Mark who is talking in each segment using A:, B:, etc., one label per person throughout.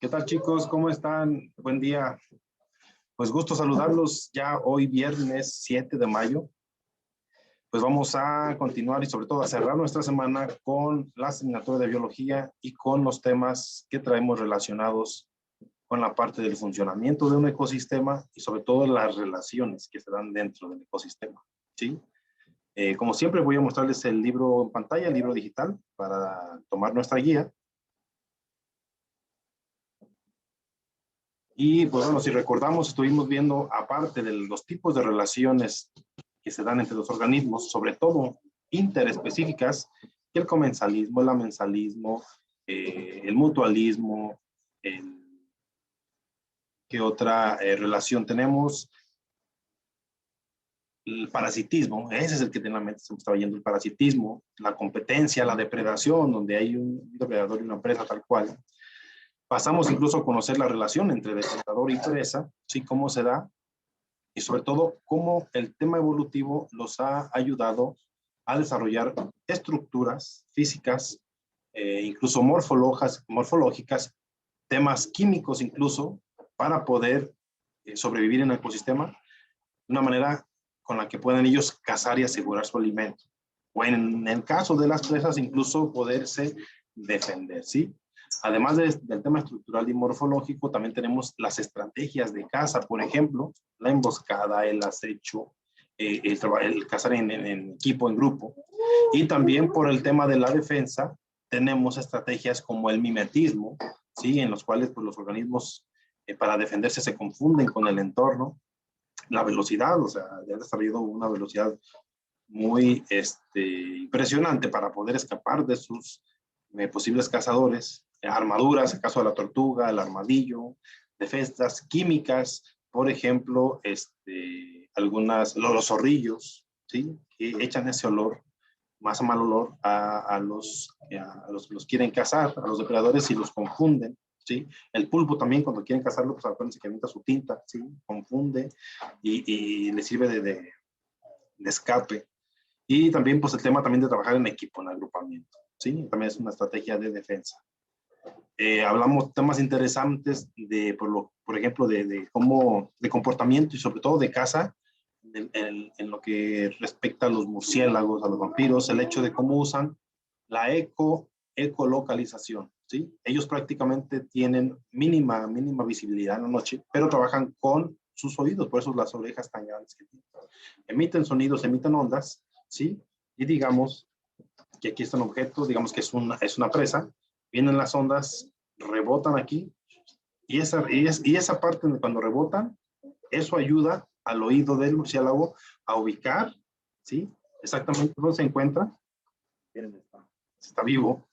A: ¿Qué tal, chicos? ¿Cómo están? Buen día. Pues gusto saludarlos ya hoy viernes 7 de mayo. Pues vamos a continuar y sobre todo a cerrar nuestra semana con la asignatura de biología y con los temas que traemos relacionados con la parte del funcionamiento de un ecosistema y sobre todo las relaciones que se dan dentro del ecosistema, ¿sí? Como siempre voy a mostrarles el libro en pantalla, el libro digital, para tomar nuestra guía. Y pues bueno, si recordamos, estuvimos viendo, aparte de los tipos de relaciones que se dan entre los organismos, sobre todo interespecíficas, el comensalismo, el amensalismo, el mutualismo, ¿qué otra relación tenemos? El parasitismo, ese es el que tiene la mente, se me estaba yendo, el parasitismo, la competencia, la depredación, donde hay un depredador y una presa tal cual. Pasamos incluso a conocer la relación entre depredador y presa, ¿sí? Cómo se da, y sobre todo cómo el tema evolutivo los ha ayudado a desarrollar estructuras físicas, incluso morfológicas, temas químicos incluso, para poder sobrevivir en el ecosistema de una manera con la que puedan ellos cazar y asegurar su alimento. O en el caso de las presas, incluso poderse defender, ¿sí? Además del tema estructural y morfológico, también tenemos las estrategias de caza, por ejemplo, la emboscada, el acecho, el cazar en equipo, en grupo. Y también por el tema de la defensa, tenemos estrategias como el mimetismo, ¿sí? En los cuales pues, los organismos para defenderse se confunden con el entorno. La velocidad, o sea, ya han desarrollado una velocidad muy impresionante para poder escapar de sus posibles cazadores, armaduras, en el caso de la tortuga, el armadillo, defensas químicas, por ejemplo, los zorrillos, ¿sí? Que echan ese olor, más mal olor a los que los quieren cazar, a los depredadores y los confunden, ¿sí? El pulpo también, cuando quieren cazarlo, pues acuérdense que avienta su tinta, ¿sí? Confunde y le sirve de escape. Y también, pues, el tema también de trabajar en equipo, en agrupamiento, ¿sí? También es una estrategia de defensa. Hablamos temas interesantes por ejemplo, de comportamiento y sobre todo de caza, en lo que respecta a los murciélagos, a los vampiros, el hecho de cómo usan la ecolocalización, ¿sí? Ellos prácticamente tienen mínima visibilidad en la noche, pero trabajan con sus oídos, por eso las orejas tan grandes que tienen. Emiten sonidos, emiten ondas, ¿sí? Y digamos que aquí está un objeto, digamos que es una presa, vienen las ondas, rebotan aquí, y esa parte cuando rebotan, eso ayuda al oído del murciélago a ubicar, ¿sí? Exactamente dónde se encuentra. Miren, está vivo.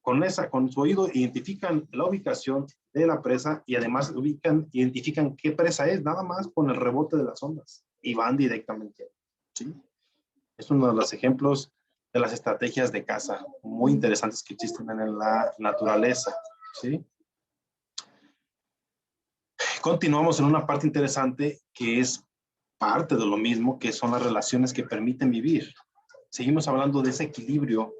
A: Con su oído identifican la ubicación de la presa y además identifican qué presa es, nada más con el rebote de las ondas, y van directamente, ¿sí? Es uno de los ejemplos de las estrategias de caza muy interesantes que existen en la naturaleza, ¿sí? Continuamos en una parte interesante que es parte de lo mismo, que son las relaciones que permiten vivir. Seguimos hablando de ese equilibrio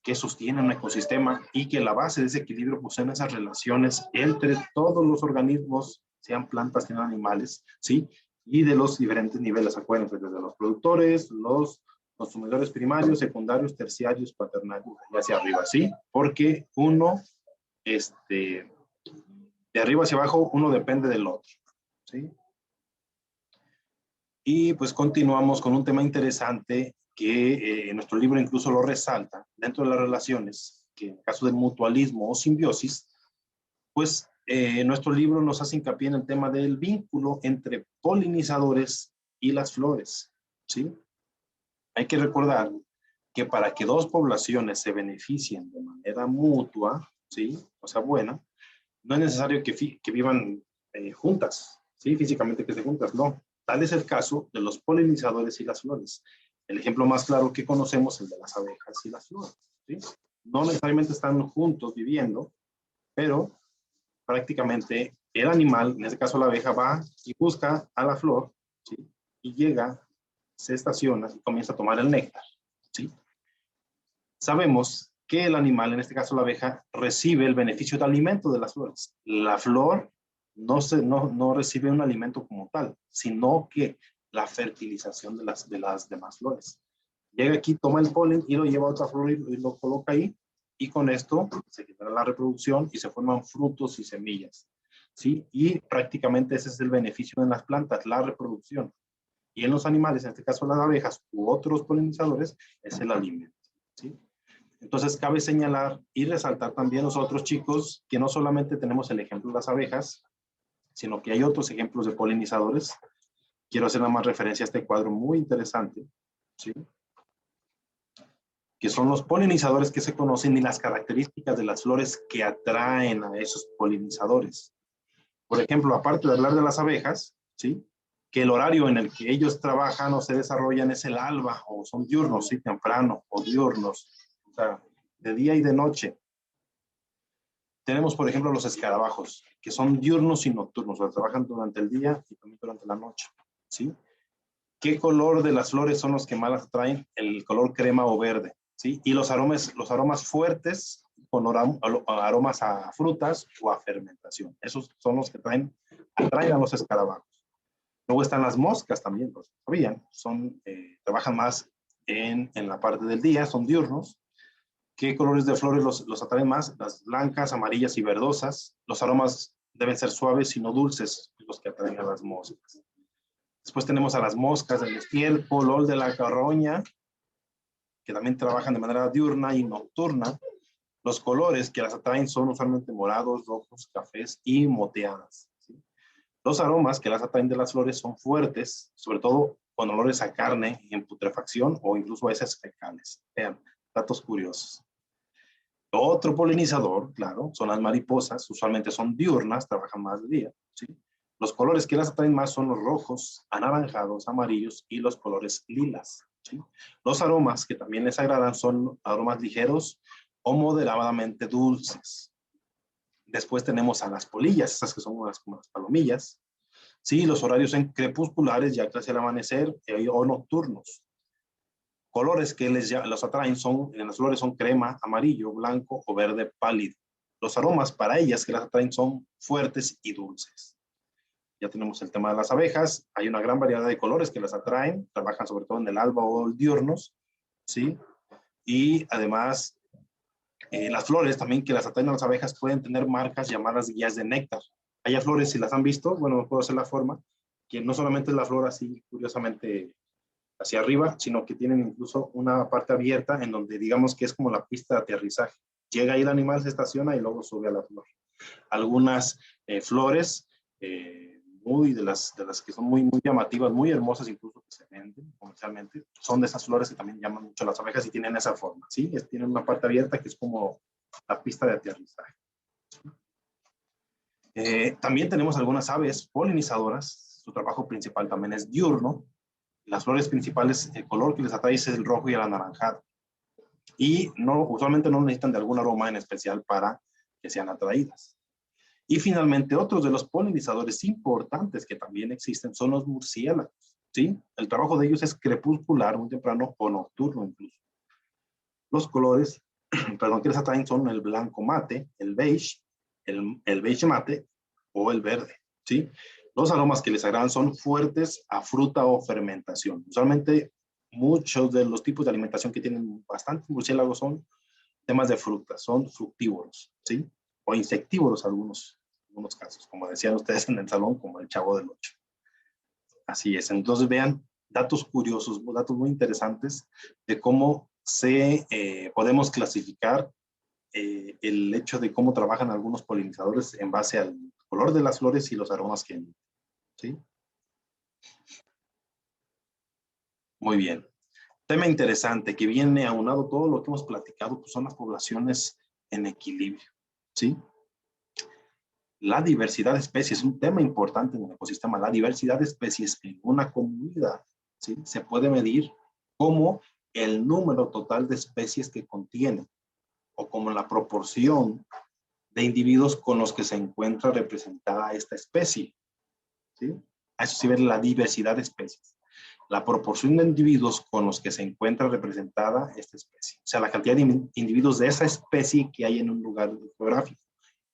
A: que sostiene un ecosistema y que la base de ese equilibrio pues, son esas relaciones entre todos los organismos, sean plantas, sean animales, ¿sí? Y de los diferentes niveles, acuérdense, desde los productores, los consumidores primarios, secundarios, terciarios, cuaternarios, y hacia arriba, ¿sí? Porque uno, de arriba hacia abajo, uno depende del otro, ¿sí? Y pues continuamos con un tema interesante que en nuestro libro incluso lo resalta, dentro de las relaciones, que en el caso del mutualismo o simbiosis, pues nuestro libro nos hace hincapié en el tema del vínculo entre polinizadores y las flores, ¿sí? Hay que recordar que para que dos poblaciones se beneficien de manera mutua, ¿sí? O sea, buena, no es necesario que vivan juntas, ¿sí? Físicamente que estén juntas, no. Tal es el caso de los polinizadores y las flores. El ejemplo más claro que conocemos es el de las abejas y las flores, ¿sí? No necesariamente están juntos viviendo, pero prácticamente el animal, en este caso la abeja, va y busca a la flor, ¿sí? Y llega, se estaciona y comienza a tomar el néctar, ¿sí? Sabemos que el animal, en este caso la abeja, recibe el beneficio de alimento de las flores. La flor no recibe un alimento como tal, sino que la fertilización de las demás flores. Llega aquí, toma el polen y lo lleva a otra flor y lo coloca ahí, y con esto se genera la reproducción y se forman frutos y semillas, ¿sí? Y prácticamente ese es el beneficio en las plantas, la reproducción. Y en los animales, en este caso las abejas u otros polinizadores, es el alimento, ¿sí? Entonces cabe señalar y resaltar también nosotros, chicos, que no solamente tenemos el ejemplo de las abejas, sino que hay otros ejemplos de polinizadores. Quiero hacer nada más referencia a este cuadro muy interesante, ¿sí? Que son los polinizadores que se conocen y las características de las flores que atraen a esos polinizadores. Por ejemplo, aparte de hablar de las abejas, ¿sí? Que el horario en el que ellos trabajan o se desarrollan es el alba, o son diurnos, ¿sí? Temprano, o diurnos, o sea, de día y de noche. Tenemos, por ejemplo, los escarabajos, que son diurnos y nocturnos, o sea, trabajan durante el día y también durante la noche, ¿sí? ¿Qué color de las flores son los que más las atraen? El color crema o verde, ¿sí? Y los aromas fuertes con aromas a frutas o a fermentación. Esos son los que atraen a los escarabajos. Luego están las moscas también, pues, sabían, trabajan más en la parte del día, son diurnos. ¿Qué colores de flores los atraen más? Las blancas, amarillas y verdosas. Los aromas deben ser suaves y no dulces, los que atraen a las moscas. Después tenemos a las moscas del estiércol, de la carroña, que también trabajan de manera diurna y nocturna. Los colores que las atraen son usualmente morados, rojos, cafés y moteadas, ¿sí? Los aromas que las atraen de las flores son fuertes, sobre todo con olores a carne en putrefacción o incluso a veces fecales. Vean, datos curiosos. Otro polinizador, claro, son las mariposas, usualmente son diurnas, trabajan más de día, ¿sí? Los colores que las atraen más son los rojos, anaranjados, amarillos y los colores lilas, ¿sí? Los aromas que también les agradan son aromas ligeros o moderadamente dulces. Después tenemos a las polillas, esas que son como las palomillas, ¿sí? Los horarios en crepusculares, ya casi al amanecer, o nocturnos. Colores que los atraen en las flores son crema, amarillo, blanco o verde pálido. Los aromas para ellas que las atraen son fuertes y dulces. Ya tenemos el tema de las abejas. Hay una gran variedad de colores que las atraen. Trabajan sobre todo en el alba o el diurnos, ¿sí? Y además, las flores también que las atraen a las abejas pueden tener marcas llamadas guías de néctar. Hay flores, si las han visto, bueno, no puedo hacer la forma, que no solamente es la flor así, curiosamente, hacia arriba, sino que tienen incluso una parte abierta en donde digamos que es como la pista de aterrizaje. Llega ahí el animal, se estaciona y luego sube a la flor. Algunas flores, de las que son muy llamativas, muy hermosas, incluso que se venden comercialmente, son de esas flores que también llaman mucho a las abejas y tienen esa forma, ¿sí? Tienen una parte abierta que es como la pista de aterrizaje. También tenemos algunas aves polinizadoras, su trabajo principal también es diurno. Las flores principales, el color que les atrae es el rojo y el anaranjado. Y usualmente no necesitan de algún aroma en especial para que sean atraídas. Y finalmente, otros de los polinizadores importantes que también existen son los murciélagos, ¿sí? El trabajo de ellos es crepuscular, muy temprano o nocturno incluso. Los colores, que les atraen son el blanco mate, el beige mate o el verde, ¿sí? Los aromas que les agradan son fuertes a fruta o fermentación. Usualmente muchos de los tipos de alimentación que tienen bastantes murciélagos son temas de frutas, son fructívoros, ¿sí? O insectívoros algunos casos, como decían ustedes en el salón, como el Chavo del Ocho. Así es, entonces vean datos curiosos, datos muy interesantes de cómo podemos clasificar el hecho de cómo trabajan algunos polinizadores en base al color de las flores y los aromas que emiten, ¿sí? Muy bien. Tema interesante que viene aunado todo lo que hemos platicado, pues son las poblaciones en equilibrio, ¿sí? La diversidad de especies es un tema importante en el ecosistema. La diversidad de especies en una comunidad, ¿sí? Se puede medir como el número total de especies que contiene o como la proporción de individuos con los que se encuentra representada esta especie, ¿sí? A eso se ve la diversidad de especies. la proporción de individuos con los que se encuentra representada esta especie. O sea, la cantidad de individuos de esa especie que hay en un lugar geográfico,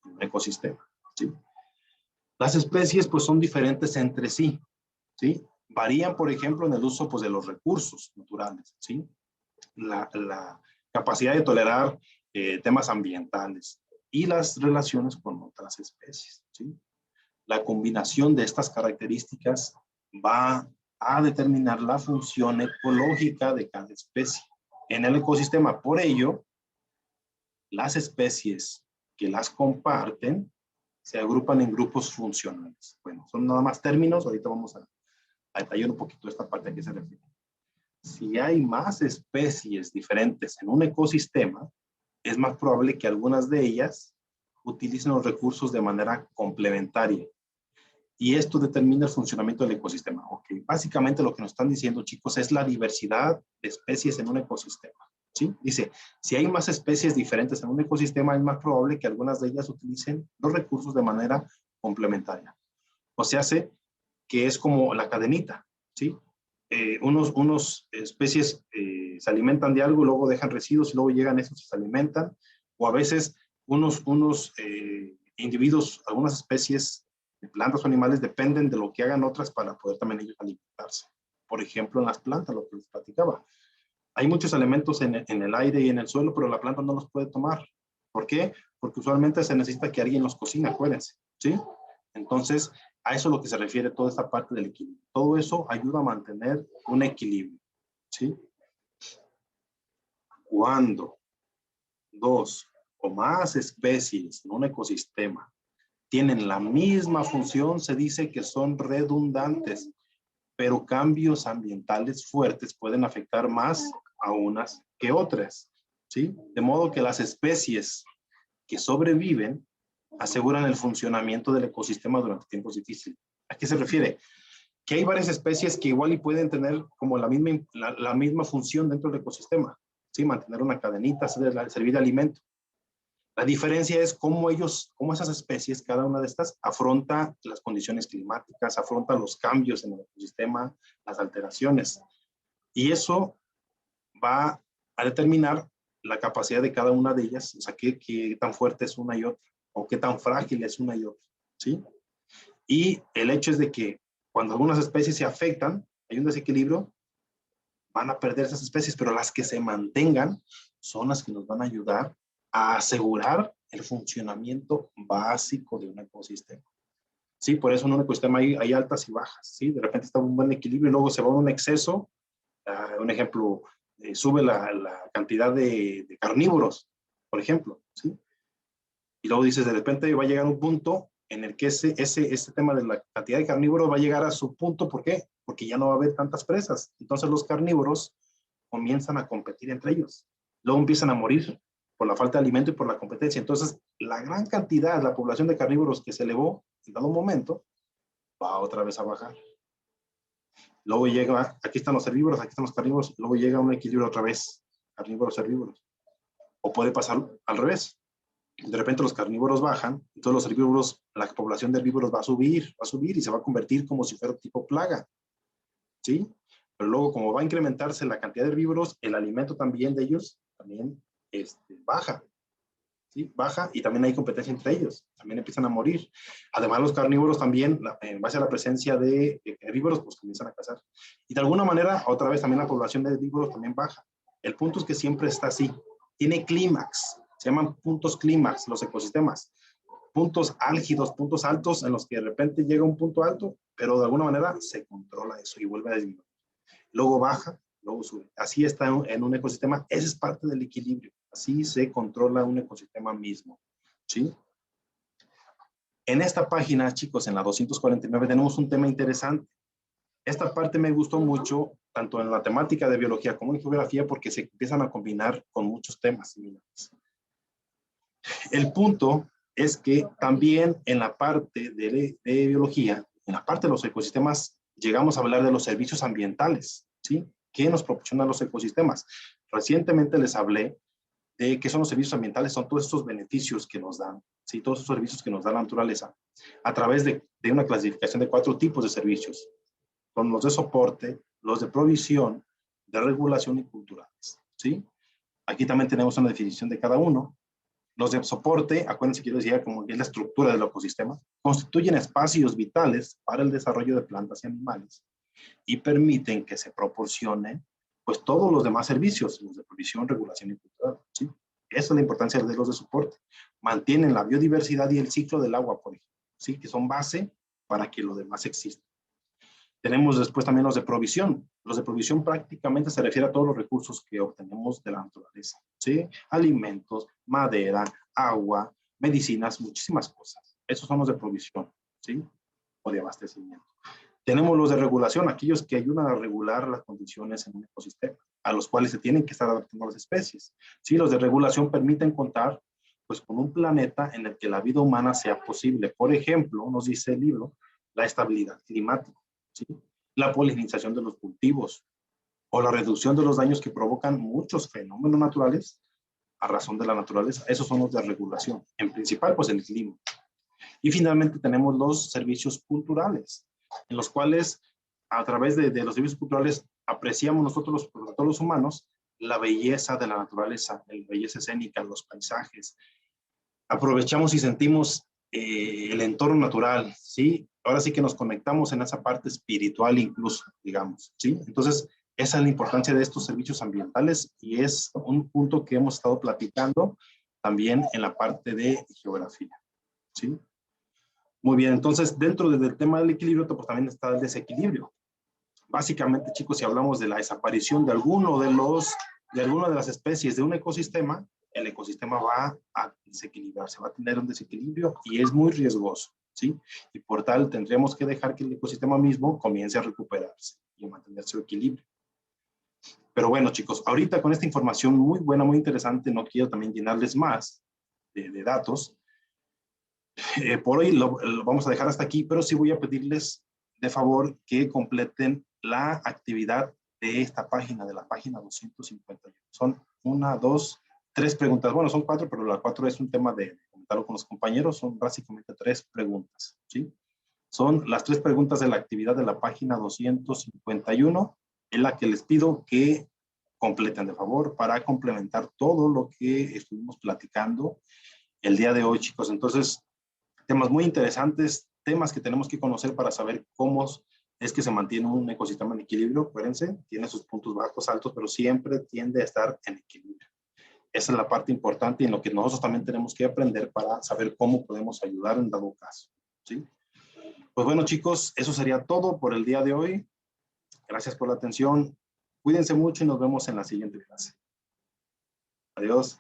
A: en un ecosistema, ¿sí? Las especies, pues, son diferentes entre sí, ¿sí? Varían, por ejemplo, en el uso, pues, de los recursos naturales, ¿sí? La capacidad de tolerar temas ambientales y las relaciones con otras especies, ¿sí? La combinación de estas características va a determinar la función ecológica de cada especie en el ecosistema. Por ello, las especies que las comparten se agrupan en grupos funcionales. Bueno, son nada más términos, ahorita vamos a detallar un poquito esta parte a qué se refiere. Si hay más especies diferentes en un ecosistema, es más probable que algunas de ellas utilicen los recursos de manera complementaria. Y esto determina el funcionamiento del ecosistema. Okay. Básicamente lo que nos están diciendo, chicos, es la diversidad de especies en un ecosistema. ¿Sí? Dice, si hay más especies diferentes en un ecosistema, es más probable que algunas de ellas utilicen los recursos de manera complementaria. O sea, hace que es como la cadenita, ¿sí? Unos especies se alimentan de algo, luego dejan residuos y luego llegan esos y se alimentan. O a veces unos individuos, algunas especies de plantas o animales dependen de lo que hagan otras para poder también ellos alimentarse. Por ejemplo, en las plantas, lo que les platicaba. Hay muchos elementos en el aire y en el suelo, pero la planta no los puede tomar. ¿Por qué? Porque usualmente se necesita que alguien los cocine, acuérdense, ¿sí? Entonces, a eso es lo que se refiere toda esta parte del equilibrio. Todo eso ayuda a mantener un equilibrio, ¿sí? Cuando dos o más especies en un ecosistema tienen la misma función, se dice que son redundantes, pero cambios ambientales fuertes pueden afectar más a unas que otras, ¿sí? De modo que las especies que sobreviven aseguran el funcionamiento del ecosistema durante tiempos difíciles. ¿A qué se refiere? Que hay varias especies que igual y pueden tener como la misma función dentro del ecosistema, ¿sí? Mantener una cadenita, servir de alimento. La diferencia es cómo esas especies, cada una de estas, afronta las condiciones climáticas, afronta los cambios en el ecosistema, las alteraciones. Y eso va a determinar la capacidad de cada una de ellas, o sea, qué tan fuerte es una y otra, o qué tan frágil es una y otra, ¿sí? Y el hecho es de que cuando algunas especies se afectan, hay un desequilibrio, van a perder esas especies, pero las que se mantengan son las que nos van a ayudar a asegurar el funcionamiento básico de un ecosistema. Sí, por eso en un ecosistema hay altas y bajas, ¿sí? De repente está un buen equilibrio y luego se va a un exceso. Un ejemplo, sube la cantidad de carnívoros, por ejemplo, ¿sí? Y luego dices, de repente va a llegar un punto en el que este tema de la cantidad de carnívoros va a llegar a su punto. ¿Por qué? Porque ya no va a haber tantas presas. Entonces los carnívoros comienzan a competir entre ellos. Luego empiezan a morir por la falta de alimento y por la competencia. Entonces, la gran cantidad, la población de carnívoros que se elevó en dado momento, va otra vez a bajar. Luego llega, aquí están los herbívoros, aquí están los carnívoros, luego llega un equilibrio otra vez, carnívoros, herbívoros. O puede pasar al revés. De repente los carnívoros bajan, entonces los herbívoros, la población de herbívoros va a subir y se va a convertir como si fuera tipo plaga, ¿sí? Pero luego, como va a incrementarse la cantidad de herbívoros, el alimento también de ellos también baja, ¿sí? Baja y también hay competencia entre ellos, también empiezan a morir. Además, los carnívoros también, en base a la presencia de herbívoros, pues comienzan a cazar. Y de alguna manera, otra vez también la población de herbívoros también baja. El punto es que siempre está así. Tiene clímax, se llaman puntos clímax los ecosistemas. Puntos álgidos, puntos altos en los que de repente llega un punto alto, pero de alguna manera se controla eso y vuelve a disminuir. Luego baja, luego sube. Así está en un ecosistema. Esa es parte del equilibrio. Así se controla un ecosistema mismo, ¿sí? En esta página, chicos, en la 249, tenemos un tema interesante. Esta parte me gustó mucho, tanto en la temática de biología como en geografía, porque se empiezan a combinar con muchos temas similares. El punto es que también en la parte de biología, en la parte de los ecosistemas, llegamos a hablar de los servicios ambientales, ¿sí? ¿Qué nos proporcionan los ecosistemas? Recientemente les hablé de qué son los servicios ambientales, son todos estos beneficios que nos dan, ¿sí? Todos esos servicios que nos da la naturaleza, a través de una clasificación de 4 tipos de servicios. Son los de soporte, los de provisión, de regulación y culturales, ¿sí? Aquí también tenemos una definición de cada uno. Los de soporte, acuérdense que yo decía como que es la estructura del ecosistema, constituyen espacios vitales para el desarrollo de plantas y animales y permiten que se proporcione pues todos los demás servicios, los de provisión, regulación y cultural, ¿sí? Esa es la importancia de los de soporte. Mantienen la biodiversidad y el ciclo del agua, por ejemplo, ¿sí? Que son base para que lo demás exista. Tenemos después también los de provisión. Los de provisión prácticamente se refiere a todos los recursos que obtenemos de la naturaleza, ¿sí? Alimentos, madera, agua, medicinas, muchísimas cosas. Esos son los de provisión, ¿sí? O de abastecimiento. Tenemos los de regulación, aquellos que ayudan a regular las condiciones en un ecosistema, a los cuales se tienen que estar adaptando las especies. Sí, los de regulación permiten contar pues, con un planeta en el que la vida humana sea posible. Por ejemplo, nos dice el libro, la estabilidad climática, ¿sí? La polinización de los cultivos o la reducción de los daños que provocan muchos fenómenos naturales a razón de la naturaleza. Esos son los de regulación. En principal, pues el clima. Y finalmente tenemos los servicios culturales, en los cuales a través de los servicios culturales apreciamos nosotros todos los humanos la belleza de la naturaleza, la belleza escénica, los paisajes. Aprovechamos y sentimos el entorno natural, ¿sí? Ahora sí que nos conectamos en esa parte espiritual incluso, digamos, ¿sí? Entonces, esa es la importancia de estos servicios ambientales y es un punto que hemos estado platicando también en la parte de geografía, ¿sí? Muy bien, entonces dentro del tema del equilibrio, pues también está el desequilibrio. Básicamente, chicos, si hablamos de la desaparición de alguna de las especies de un ecosistema, el ecosistema va a desequilibrarse, va a tener un desequilibrio y es muy riesgoso, ¿sí? Y por tal tendremos que dejar que el ecosistema mismo comience a recuperarse y a mantener su equilibrio. Pero bueno, chicos, ahorita con esta información muy buena, muy interesante, no quiero también llenarles más de datos. Por hoy lo vamos a dejar hasta aquí, pero sí voy a pedirles de favor que completen la actividad de esta página, de la página 251. Son 1, 2, 3 preguntas. Bueno, son 4, pero la 4 es un tema de comentarlo con los compañeros. Son básicamente 3 preguntas, ¿sí? Son las 3 preguntas de la actividad de la página 251, en la que les pido que completen de favor para complementar todo lo que estuvimos platicando el día de hoy, chicos. Entonces, temas muy interesantes, temas que tenemos que conocer para saber cómo es que se mantiene un ecosistema en equilibrio. Acuérdense, tiene sus puntos bajos, altos, pero siempre tiende a estar en equilibrio. Esa es la parte importante y en lo que nosotros también tenemos que aprender para saber cómo podemos ayudar en dado caso, ¿sí? Pues bueno, chicos, eso sería todo por el día de hoy. Gracias por la atención. Cuídense mucho y nos vemos en la siguiente clase. Adiós.